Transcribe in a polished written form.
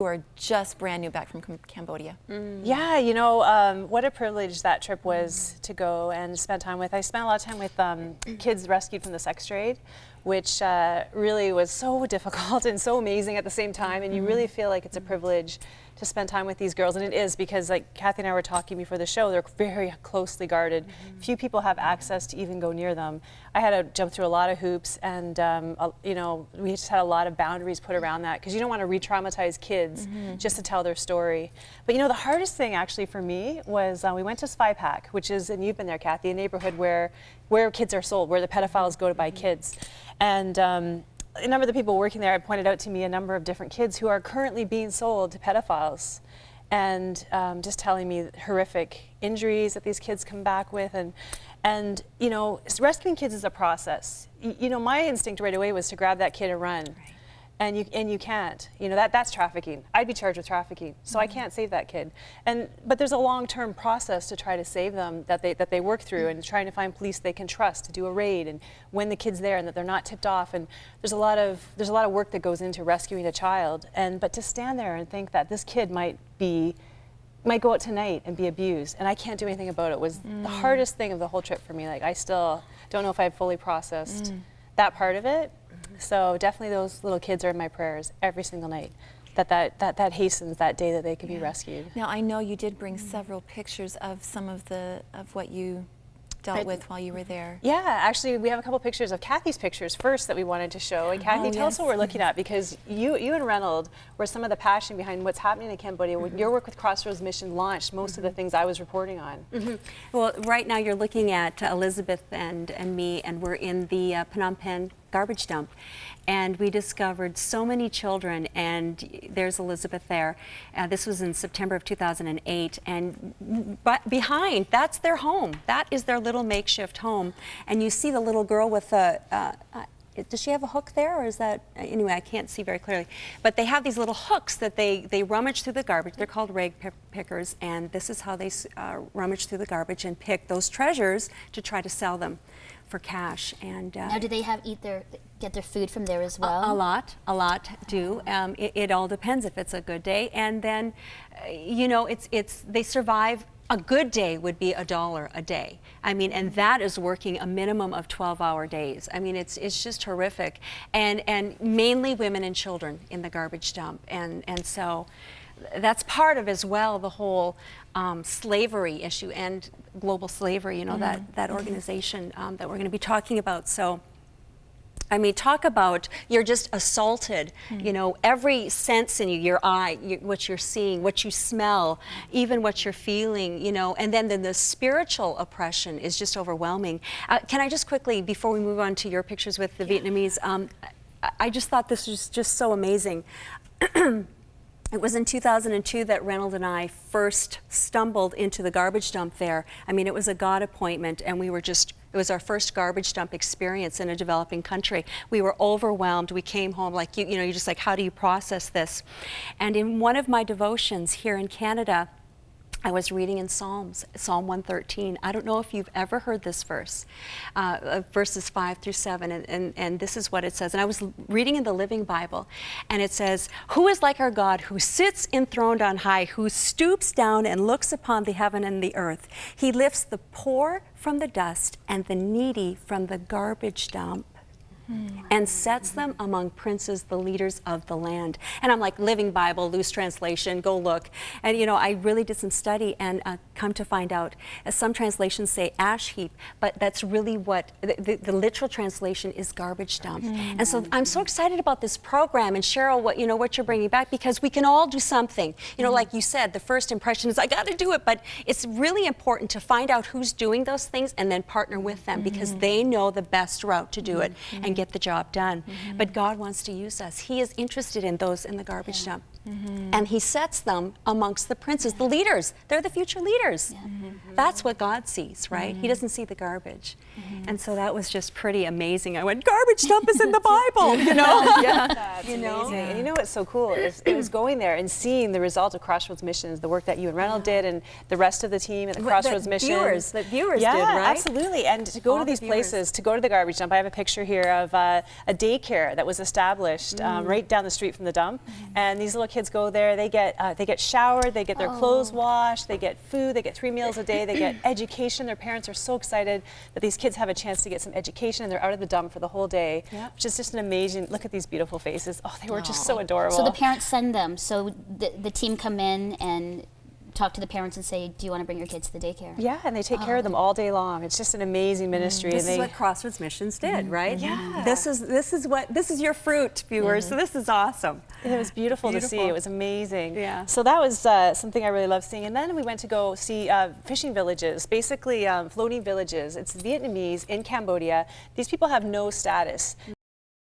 who are just brand new back from Cambodia. Yeah, you know, what a privilege that trip was to go and spend time with. I spent a lot of time with kids rescued from the sex trade, which really was so difficult and so amazing at the same time, and you really feel like it's a privilege to spend time with these girls, and it is, because like Kathy and I were talking before the show, they're very closely guarded. Few people have access to even go near them. I had to jump through a lot of hoops, and you know, we just had a lot of boundaries put around that, because you don't want to re-traumatize kids just to tell their story. But you know, the hardest thing actually for me was we went to Spy Pack, which is, and you've been there, Kathy, a neighborhood where kids are sold, where the pedophiles go to buy kids. And a number of the people working there had pointed out to me a number of different kids who are currently being sold to pedophiles, and just telling me horrific injuries that these kids come back with. And you know, rescuing kids is a process. You know, my instinct right away was to grab that kid and run. Right. And you can't. You know, that's trafficking. I'd be charged with trafficking, so I can't save that kid. But there's a long-term process to try to save them that they work through, and trying to find police they can trust to do a raid, and when the kid's there and that they're not tipped off. And there's a lot of work that goes into rescuing a child. But to stand there and think that this kid might go out tonight and be abused, and I can't do anything about it, was the hardest thing of the whole trip for me. Like, I still don't know if I've fully processed that part of it. So definitely those little kids are in my prayers every single night, that hastens that day that they can be rescued. Now, I know you did bring several pictures of some of what you dealt with while you were there. Yeah, actually, we have a couple pictures of Kathy's pictures first that we wanted to show. And Kathy, tell us what we're looking at, because you and Reynold were some of the passion behind what's happening in Cambodia. Your work with Crossroads Mission launched most of the things I was reporting on. Well, right now you're looking at Elizabeth and me, and we're in the Phnom Penh garbage dump, and we discovered so many children, and there's Elizabeth there. This was in September of 2008, and behind, that's their home. That is their little makeshift home, and you see the little girl with a does she have a hook there, or is that, anyway, I can't see very clearly. But they have these little hooks that they rummage through the garbage. They're called rag pickers, and this is how they rummage through the garbage and pick those treasures to try to sell them for cash. And now, do they get their food from there as well? A lot do. It all depends if it's a good day, and then, you know, they survive. A good day would be $1 a day. I mean, and that is working a minimum of 12-hour days. I mean, it's just horrific, and mainly women and children in the garbage dump, and so that's part of as well the whole slavery issue and global slavery. You know, that organization that we're going to be talking about. So, I mean, talk about, you're just assaulted, you know, every sense in you, your eye, what you're seeing, what you smell, even what you're feeling, you know, and then the spiritual oppression is just overwhelming. Can I just quickly, before we move on to your pictures with the Vietnamese, I just thought this was just so amazing. It was in 2002 that Reynold and I first stumbled into the garbage dump there. I mean, it was a God appointment, and it was our first garbage dump experience in a developing country. We were overwhelmed. We came home like, you know, you're just like, how do you process this? And in one of my devotions here in Canada, I was reading in Psalms, Psalm 113. I don't know if you've ever heard this verse, verses 5 through 7, and this is what it says. And I was reading in the Living Bible, and it says, "Who is like our God, who sits enthroned on high, who stoops down and looks upon the heaven and the earth? He lifts the poor from the dust and the needy from the garbage dump, and sets them among princes, the leaders of the land." And I'm like, Living Bible, loose translation, go look. And you know, I really did some study, and come to find out, some translations say ash heap, but that's really what, the literal translation is garbage dump. And so I'm so excited about this program, and Cheryl, what you're bringing back, because we can all do something. You know, like you said, the first impression is, I got to do it, but it's really important to find out who's doing those things and then partner with them, because they know the best route to do it and get the job done. But God wants to use us. He is interested in those in the garbage dump. And he sets them amongst the princes, the leaders. They're the future leaders. That's what God sees, right? He doesn't see the garbage. And so that was just pretty amazing. I went, garbage dump is in the Bible, you know? That's amazing. And you know what's so cool is it was going there and seeing the result of Crossroads Missions, the work that you and Reynolds did, and the rest of the team at the Crossroads Missions. The viewers yeah, did, right? Absolutely. And to go All to the these viewers. places, to go to the garbage dump, I have a picture here of a daycare that was established right down the street from the dump. And these little kids go there, they get showered, they get their clothes washed, they get food, they get 3 meals a day, they get education. Their parents are so excited that these kids have a chance to get some education, and they're out of the dump for the whole day, which is just an amazing, look at these beautiful faces. Oh, they were just so adorable. So the parents send them. So the team come in and talk to the parents and say, do you want to bring your kids to the daycare? Yeah, and they take care of them all day long. It's just an amazing ministry. This and is what Crossroads Missions did, right? Yeah. This is your fruit, viewers. So this is awesome. It was beautiful to see. It was amazing. Yeah. So that was something I really loved seeing. And then we went to go see fishing villages, basically floating villages. It's Vietnamese in Cambodia. These people have no status.